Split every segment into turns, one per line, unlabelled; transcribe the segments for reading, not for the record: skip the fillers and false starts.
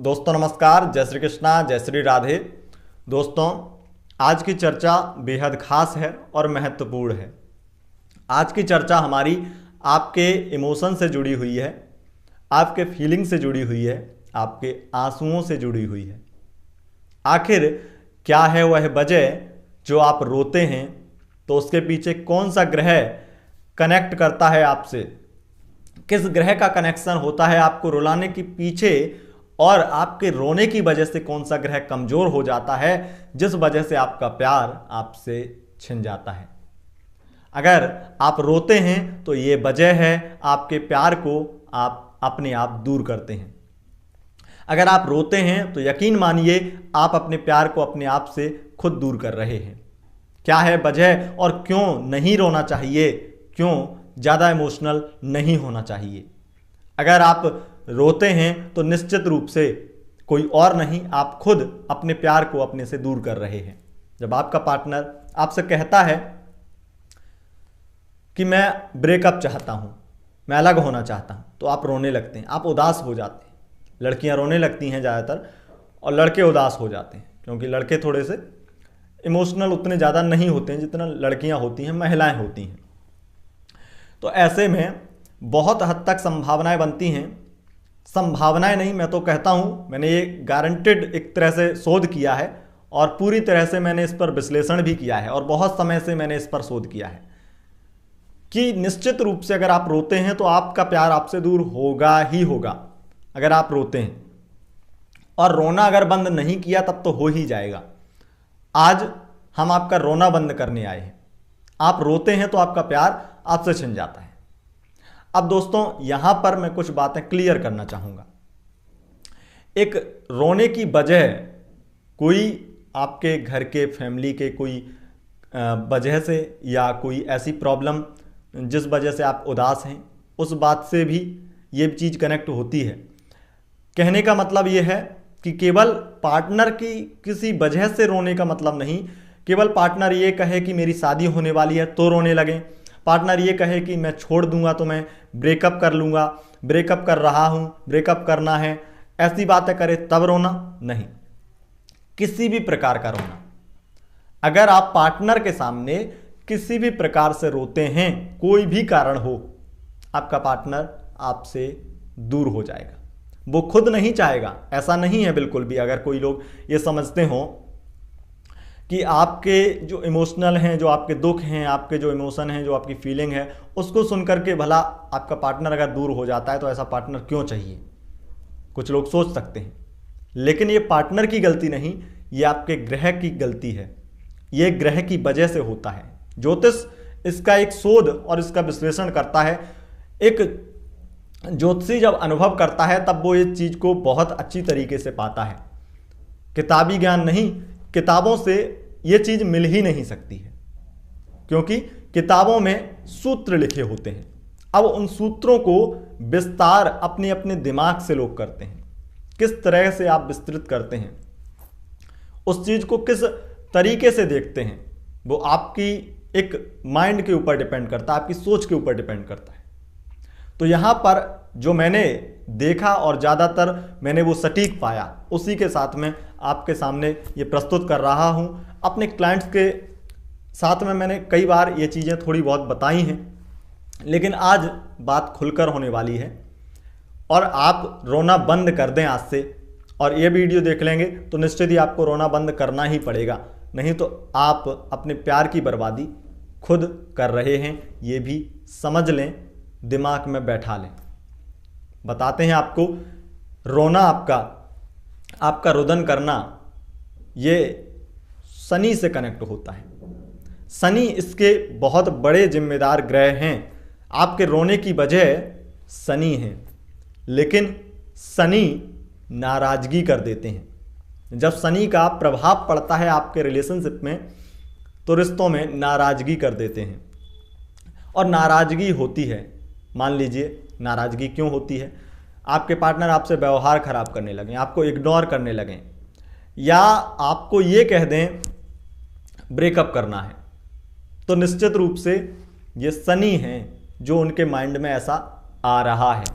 दोस्तों नमस्कार, जय श्री कृष्णा, जय श्री राधे। दोस्तों आज की चर्चा बेहद खास है और महत्वपूर्ण है। आज की चर्चा हमारी आपके इमोशन से जुड़ी हुई है, आपके फीलिंग से जुड़ी हुई है, आपके आंसुओं से जुड़ी हुई है। आखिर क्या है वह वजह जो आप रोते हैं, तो उसके पीछे कौन सा ग्रह कनेक्ट करता है आपसे, किस ग्रह का कनेक्शन होता है आपको रुलाने के पीछे, और आपके रोने की वजह से कौन सा ग्रह कमजोर हो जाता है जिस वजह से आपका प्यार आपसे छिन जाता है। अगर आप रोते हैं तो ये वजह है आपके प्यार को आप अपने आप दूर करते हैं। अगर आप रोते हैं तो यकीन मानिए आप अपने प्यार को अपने आप से खुद दूर कर रहे हैं। क्या है वजह और क्यों नहीं रोना चाहिए, क्यों ज़्यादा इमोशनल नहीं होना चाहिए। अगर आप रोते हैं तो निश्चित रूप से कोई और नहीं, आप खुद अपने प्यार को अपने से दूर कर रहे हैं। जब आपका पार्टनर आपसे कहता है कि मैं ब्रेकअप चाहता हूं, मैं अलग होना चाहता हूं, तो आप रोने लगते हैं, आप उदास हो जाते हैं। लड़कियां रोने लगती हैं ज़्यादातर और लड़के उदास हो जाते हैं, क्योंकि लड़के थोड़े से इमोशनल उतने ज़्यादा नहीं होते हैं जितना लड़कियां होती हैं, महिलाएं होती हैं। तो ऐसे में बहुत हद तक संभावनाएं बनती हैं। संभावनाएं नहीं, मैं तो कहता हूं, मैंने ये गारंटेड एक तरह से शोध किया है और पूरी तरह से मैंने इस पर विश्लेषण भी किया है और बहुत समय से मैंने इस पर शोध किया है कि निश्चित रूप से अगर आप रोते हैं तो आपका प्यार आपसे दूर होगा ही होगा। अगर आप रोते हैं और रोना अगर बंद नहीं किया तब तो हो ही जाएगा। आज हम आपका रोना बंद करने आए हैं। आप रोते हैं तो आपका प्यार आपसे छिन जाता है। अब दोस्तों यहां पर मैं कुछ बातें क्लियर करना चाहूंगा। एक रोने की वजह कोई आपके घर के फैमिली के कोई वजह से या कोई ऐसी प्रॉब्लम जिस वजह से आप उदास हैं, उस बात से भी ये चीज़ कनेक्ट होती है। कहने का मतलब ये है कि केवल पार्टनर की किसी वजह से रोने का मतलब नहीं। केवल पार्टनर ये कहे कि मेरी शादी होने वाली है तो रोने लगें, पार्टनर ये कहे कि मैं छोड़ दूंगा तो मैं ब्रेकअप कर लूँगा, ब्रेकअप कर रहा हूँ, ब्रेकअप करना है, ऐसी बातें करे तब रोना नहीं। किसी भी प्रकार का रोना, अगर आप पार्टनर के सामने किसी भी प्रकार से रोते हैं, कोई भी कारण हो, आपका पार्टनर आपसे दूर हो जाएगा। वो खुद नहीं चाहेगा, ऐसा नहीं है बिल्कुल भी। अगर कोई लोग ये समझते हो कि आपके जो इमोशनल हैं, जो आपके दुख हैं, आपके जो इमोशन हैं, जो आपकी फीलिंग है, उसको सुन करके भला आपका पार्टनर अगर दूर हो जाता है तो ऐसा पार्टनर क्यों चाहिए, कुछ लोग सोच सकते हैं। लेकिन ये पार्टनर की गलती नहीं, ये आपके ग्रह की गलती है। ये ग्रह की वजह से होता है। ज्योतिष इसका एक शोध और इसका विश्लेषण करता है। एक ज्योतिषी जब अनुभव करता है तब वो इस चीज़ को बहुत अच्छी तरीके से पाता है। किताबी ज्ञान नहीं, किताबों से ये चीज़ मिल ही नहीं सकती है, क्योंकि किताबों में सूत्र लिखे होते हैं। अब उन सूत्रों को विस्तार अपने अपने दिमाग से लोग करते हैं। किस तरह से आप विस्तृत करते हैं, उस चीज़ को किस तरीके से देखते हैं, वो आपकी एक माइंड के ऊपर डिपेंड करता है, आपकी सोच के ऊपर डिपेंड करता है। तो यहाँ पर जो मैंने देखा और ज़्यादातर मैंने वो सटीक पाया, उसी के साथ में आपके सामने ये प्रस्तुत कर रहा हूँ। अपने क्लाइंट्स के साथ में मैंने कई बार ये चीज़ें थोड़ी बहुत बताई हैं, लेकिन आज बात खुलकर होने वाली है और आप रोना बंद कर दें आज से, और ये वीडियो देख लेंगे तो निश्चित ही आपको रोना बंद करना ही पड़ेगा, नहीं तो आप अपने प्यार की बर्बादी खुद कर रहे हैं। ये भी समझ लें, दिमाग में बैठा लें। बताते हैं आपको, रोना आपका रुदन करना ये शनि से कनेक्ट होता है। शनि इसके बहुत बड़े जिम्मेदार ग्रह हैं। आपके रोने की वजह शनि है, लेकिन शनि नाराजगी कर देते हैं। जब शनि का प्रभाव पड़ता है आपके रिलेशनशिप में तो रिश्तों में नाराजगी कर देते हैं, और नाराजगी होती है। मान लीजिए नाराजगी क्यों होती है, आपके पार्टनर आपसे व्यवहार खराब करने लगें, आपको इग्नोर करने लगें, या आपको ये कह दें ब्रेकअप करना है, तो निश्चित रूप से ये शनि हैं जो उनके माइंड में ऐसा आ रहा है।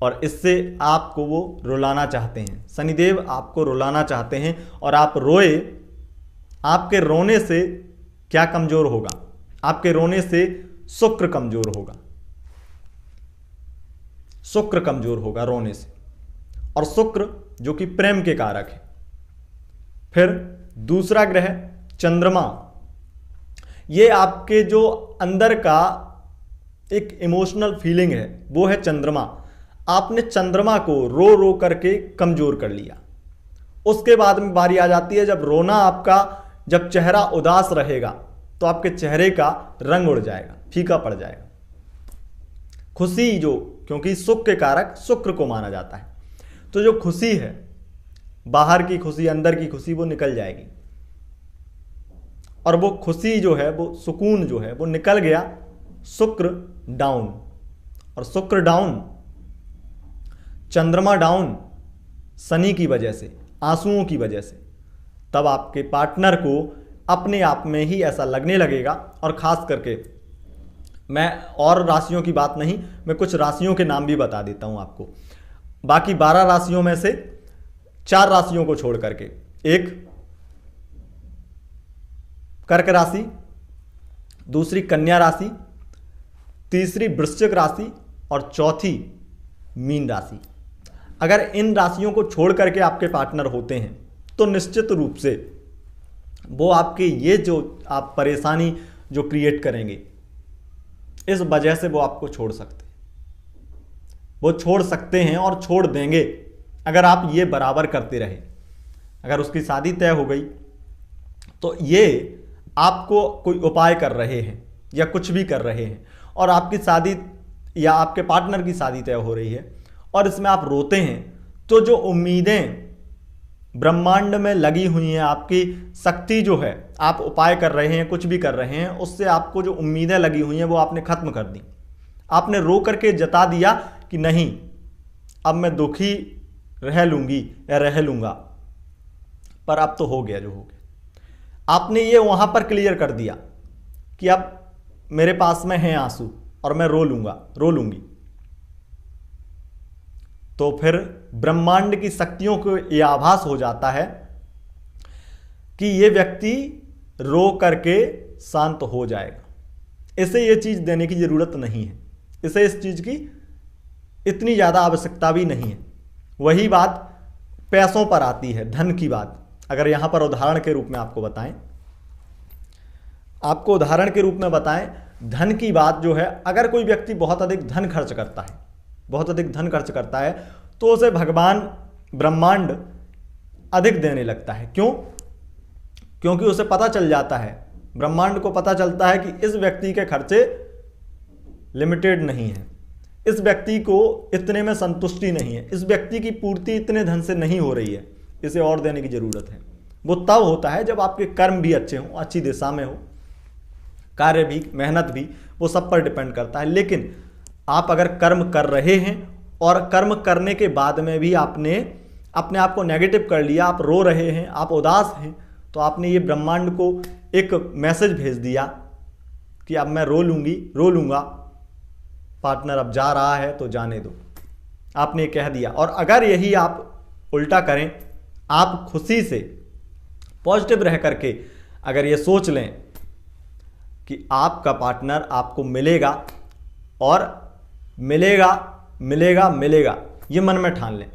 और इससे आपको वो रुलाना चाहते हैं। शनिदेव आपको रुलाना चाहते हैं और आप रोए। आपके रोने से क्या कमजोर होगा? आपके रोने से शुक्र कमजोर होगा। शुक्र कमजोर होगा रोने से, और शुक्र जो कि प्रेम के कारक है। फिर दूसरा ग्रह चंद्रमा, ये आपके जो अंदर का एक इमोशनल फीलिंग है वो है चंद्रमा। आपने चंद्रमा को रो रो करके कमजोर कर लिया। उसके बाद में बारी आ जाती है जब रोना आपका, जब चेहरा उदास रहेगा तो आपके चेहरे का रंग उड़ जाएगा, फीका पड़ जाएगा। खुशी जो, क्योंकि सुख के कारक शुक्र को माना जाता है, तो जो खुशी है, बाहर की खुशी, अंदर की खुशी, वो निकल जाएगी। और वो खुशी जो है, वो सुकून जो है, वो निकल गया। शुक्र डाउन, और शुक्र डाउन, चंद्रमा डाउन शनि की वजह से, आंसुओं की वजह से, तब आपके पार्टनर को अपने आप में ही ऐसा लगने लगेगा। और खास करके मैं और राशियों की बात नहीं, मैं कुछ राशियों के नाम भी बता देता हूं आपको। बाकी 12 राशियों में से 4 राशियों को छोड़ करके, एक कर्क राशि, दूसरी कन्या राशि, तीसरी वृश्चिक राशि और चौथी मीन राशि। अगर इन राशियों को छोड़ करके आपके पार्टनर होते हैं तो निश्चित रूप से वो आपके ये जो आप परेशानी जो क्रिएट करेंगे, इस वजह से वो आपको छोड़ सकते हैं। वो छोड़ सकते हैं और छोड़ देंगे अगर आप ये बराबर करते रहे। अगर उसकी शादी तय हो गई तो ये आपको कोई उपाय कर रहे हैं या कुछ भी कर रहे हैं, और आपकी शादी या आपके पार्टनर की शादी तय हो रही है और इसमें आप रोते हैं, तो जो उम्मीदें ब्रह्मांड में लगी हुई हैं, आपकी शक्ति जो है, आप उपाय कर रहे हैं, कुछ भी कर रहे हैं, उससे आपको जो उम्मीदें लगी हुई हैं वो आपने खत्म कर दी। आपने रो करके जता दिया कि नहीं, अब मैं दुखी रह लूंगी या रह लूंगा, पर अब तो हो गया जो हो गया। आपने ये वहां पर क्लियर कर दिया कि अब मेरे पास में है आंसू और मैं रो लूंगा, रो लूंगी। तो फिर ब्रह्मांड की शक्तियों को यह आभास हो जाता है कि यह व्यक्ति रो करके शांत हो जाएगा। इसे यह चीज देने की जरूरत नहीं है, इसे इस चीज की इतनी ज्यादा आवश्यकता भी नहीं है। वही बात पैसों पर आती है, धन की बात। अगर यहां पर उदाहरण के रूप में आपको बताएं, आपको उदाहरण के रूप में बताएं, धन की बात जो है, अगर कोई व्यक्ति बहुत अधिक धन खर्च करता है, बहुत अधिक धन खर्च करता है, तो उसे भगवान ब्रह्मांड अधिक देने लगता है। क्यों? क्योंकि उसे पता चल जाता है, ब्रह्मांड को पता चलता है कि इस व्यक्ति के खर्चे लिमिटेड नहीं है, इस व्यक्ति को इतने में संतुष्टि नहीं है, इस व्यक्ति की पूर्ति इतने धन से नहीं हो रही है, इसे और देने की जरूरत है। वो तब होता है जब आपके कर्म भी अच्छे हों, अच्छी दिशा में हो, कार्य भी, मेहनत भी, वो सब पर डिपेंड करता है। लेकिन आप अगर कर्म कर रहे हैं और कर्म करने के बाद में भी आपने अपने आप को नेगेटिव कर लिया, आप रो रहे हैं, आप उदास हैं, तो आपने ये ब्रह्मांड को एक मैसेज भेज दिया कि अब मैं रो लूंगी, रो लूंगा, पार्टनर अब जा रहा है तो जाने दो, आपने कह दिया। और अगर यही आप उल्टा करें, आप खुशी से पॉजिटिव रह करके अगर ये सोच लें कि आपका पार्टनर आपको मिलेगा और मिलेगा मिलेगा मिलेगा, ये मन में ठान लें।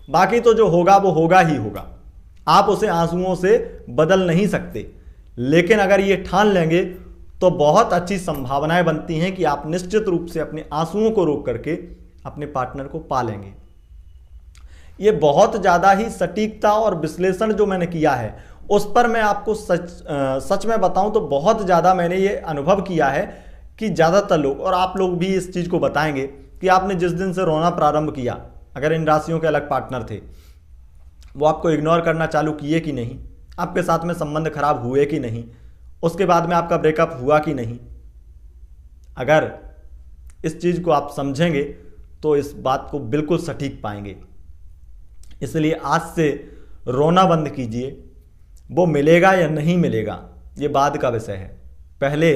बाकी तो जो होगा वो होगा ही होगा, आप उसे आंसुओं से बदल नहीं सकते। लेकिन अगर ये ठान लेंगे तो बहुत अच्छी संभावनाएं बनती हैं कि आप निश्चित रूप से अपने आंसुओं को रोक करके अपने पार्टनर को पा लेंगे। ये बहुत ज़्यादा ही सटीकता और विश्लेषण जो मैंने किया है उस पर मैं आपको सच में बताऊं तो बहुत ज़्यादा मैंने ये अनुभव किया है कि ज़्यादातर लोग, और आप लोग भी इस चीज़ को बताएंगे कि आपने जिस दिन से रोना प्रारंभ किया, अगर इन राशियों के अलग पार्टनर थे, वो आपको इग्नोर करना चालू किए कि नहीं, आपके साथ में संबंध खराब हुए कि नहीं, उसके बाद में आपका ब्रेकअप हुआ कि नहीं। अगर इस चीज़ को आप समझेंगे तो इस बात को बिल्कुल सटीक पाएंगे। इसलिए आज से रोना बंद कीजिए। वो मिलेगा या नहीं मिलेगा ये बाद का विषय है, पहले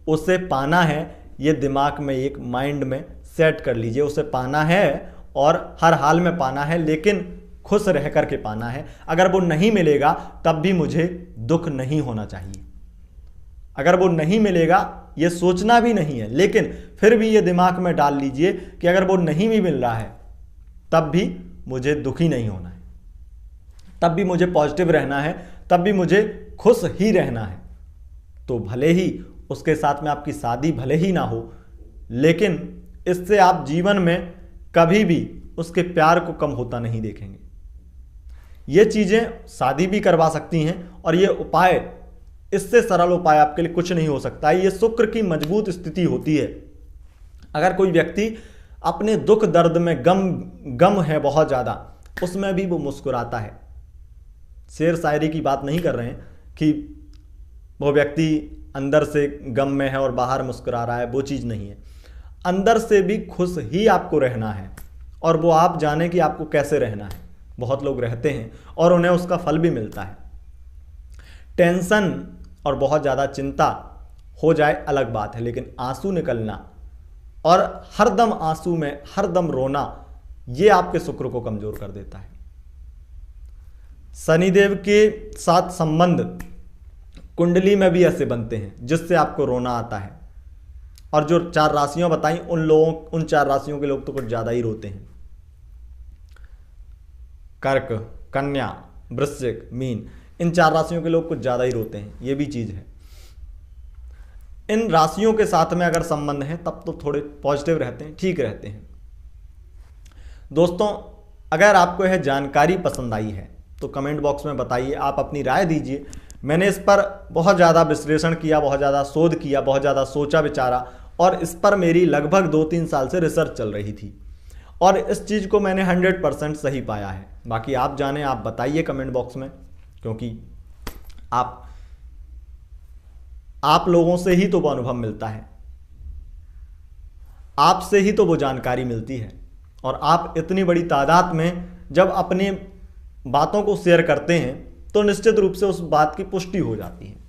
उसे पाना है, ये दिमाग में, एक माइंड में सेट कर लीजिए। उसे पाना है और हर हाल में पाना है, लेकिन खुश रह कर के पाना है। अगर वो नहीं मिलेगा तब भी मुझे दुख नहीं होना चाहिए। अगर वो नहीं मिलेगा ये सोचना भी नहीं है, लेकिन फिर भी ये दिमाग में डाल लीजिए कि अगर वो नहीं भी मिल रहा है तब भी मुझे दुखी नहीं होना है, तब भी मुझे पॉजिटिव रहना है, तब भी मुझे खुश ही रहना है। तो भले ही उसके साथ में आपकी शादी भले ही ना हो, लेकिन इससे आप जीवन में कभी भी उसके प्यार को कम होता नहीं देखेंगे। ये चीज़ें शादी भी करवा सकती हैं और ये उपाय, इससे सरल उपाय आपके लिए कुछ नहीं हो सकता है। ये शुक्र की मजबूत स्थिति होती है। अगर कोई व्यक्ति अपने दुख दर्द में गम है बहुत ज़्यादा, उसमें भी वो मुस्कुराता है। शेर शायरी की बात नहीं कर रहे हैं कि वो व्यक्ति अंदर से गम में है और बाहर मुस्कुरा रहा है, वो चीज़ नहीं है। अंदर से भी खुश ही आपको रहना है और वो आप जाने कि आपको कैसे रहना है। बहुत लोग रहते हैं और उन्हें उसका फल भी मिलता है। टेंशन और बहुत ज़्यादा चिंता हो जाए अलग बात है, लेकिन आंसू निकलना और हरदम आंसू में हरदम रोना, ये आपके शुक्र को कमज़ोर कर देता है। शनिदेव के साथ संबंध कुंडली में भी ऐसे बनते हैं जिससे आपको रोना आता है। और जो 4 राशियां बताई उन 4 राशियों के लोग तो कुछ ज़्यादा ही रोते हैं। कर्क, कन्या, वृश्चिक, मीन, इन 4 राशियों के लोग कुछ ज़्यादा ही रोते हैं, ये भी चीज़ है। इन राशियों के साथ में अगर संबंध है तब तो थोड़े पॉजिटिव रहते हैं, ठीक रहते हैं। दोस्तों, अगर आपको यह जानकारी पसंद आई है तो कमेंट बॉक्स में बताइए, आप अपनी राय दीजिए। मैंने इस पर बहुत ज़्यादा विश्लेषण किया, बहुत ज़्यादा शोध किया, बहुत ज़्यादा सोचा विचारा, और इस पर मेरी लगभग 2-3 साल से रिसर्च चल रही थी और इस चीज़ को मैंने 100% सही पाया है। बाकी आप जाने, आप बताइए कमेंट बॉक्स में, क्योंकि आप लोगों से ही तो वो अनुभव मिलता है, आपसे ही तो वो जानकारी मिलती है। और आप इतनी बड़ी तादाद में जब अपनी बातों को शेयर करते हैं तो निश्चित रूप से उस बात की पुष्टि हो जाती है।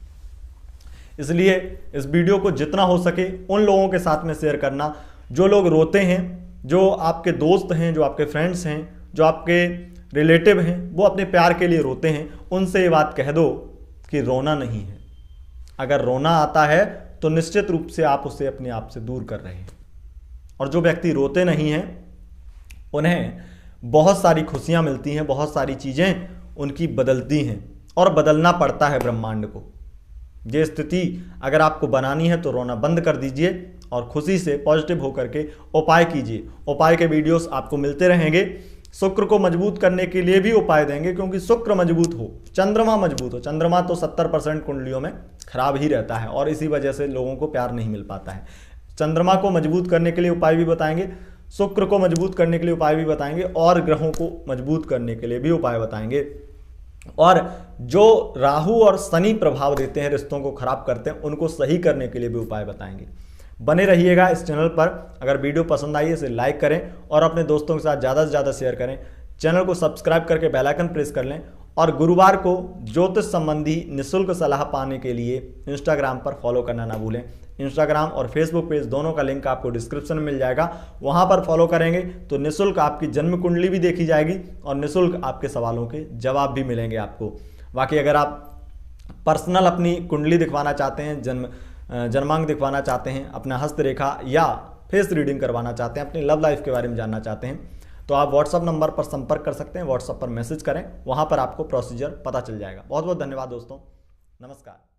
इसलिए इस वीडियो को जितना हो सके उन लोगों के साथ में शेयर करना जो लोग रोते हैं, जो आपके दोस्त हैं, जो आपके फ्रेंड्स हैं, जो आपके रिलेटिव हैं, वो अपने प्यार के लिए रोते हैं। उनसे ये बात कह दो कि रोना नहीं है। अगर रोना आता है तो निश्चित रूप से आप उसे अपने आप से दूर कर रहे हैं। और जो व्यक्ति रोते नहीं हैं उन्हें बहुत सारी खुशियां मिलती हैं, बहुत सारी चीज़ें उनकी बदलती हैं और बदलना पड़ता है ब्रह्मांड को। ये स्थिति अगर आपको बनानी है तो रोना बंद कर दीजिए और खुशी से पॉजिटिव होकर के उपाय कीजिए। उपाय के वीडियोस आपको मिलते रहेंगे। शुक्र को मजबूत करने के लिए भी उपाय देंगे, क्योंकि शुक्र मजबूत हो, चंद्रमा मजबूत हो। चंद्रमा तो 70% कुंडलियों में खराब ही रहता है और इसी वजह से लोगों को प्यार नहीं मिल पाता है। चंद्रमा को मजबूत करने के लिए उपाय भी बताएंगे, शुक्र को मजबूत करने के लिए उपाय भी बताएंगे और ग्रहों को मजबूत करने के लिए भी उपाय बताएंगे। और जो राहु और शनि प्रभाव देते हैं, रिश्तों को खराब करते हैं, उनको सही करने के लिए भी उपाय बताएंगे। बने रहिएगा इस चैनल पर। अगर वीडियो पसंद आई है इसे लाइक करें और अपने दोस्तों के साथ ज़्यादा से ज़्यादा शेयर करें। चैनल को सब्सक्राइब करके बेल आइकन प्रेस कर लें। और गुरुवार को ज्योतिष संबंधी निःशुल्क सलाह पाने के लिए इंस्टाग्राम पर फॉलो करना ना भूलें। इंस्टाग्राम और फेसबुक पेज दोनों का लिंक आपको डिस्क्रिप्शन में मिल जाएगा, वहाँ पर फॉलो करेंगे तो निःशुल्क आपकी जन्म कुंडली भी देखी जाएगी और निःशुल्क आपके सवालों के जवाब भी मिलेंगे आपको। बाकी अगर आप पर्सनल अपनी कुंडली दिखवाना चाहते हैं, जन्मांक दिखवाना चाहते हैं, अपना हस्तरेखा या फेस रीडिंग करवाना चाहते हैं, अपनी लव लाइफ के बारे में जानना चाहते हैं, तो आप व्हाट्सअप नंबर पर संपर्क कर सकते हैं। व्हाट्सअप पर मैसेज करें, वहाँ पर आपको प्रोसीजर पता चल जाएगा। बहुत बहुत धन्यवाद दोस्तों, नमस्कार।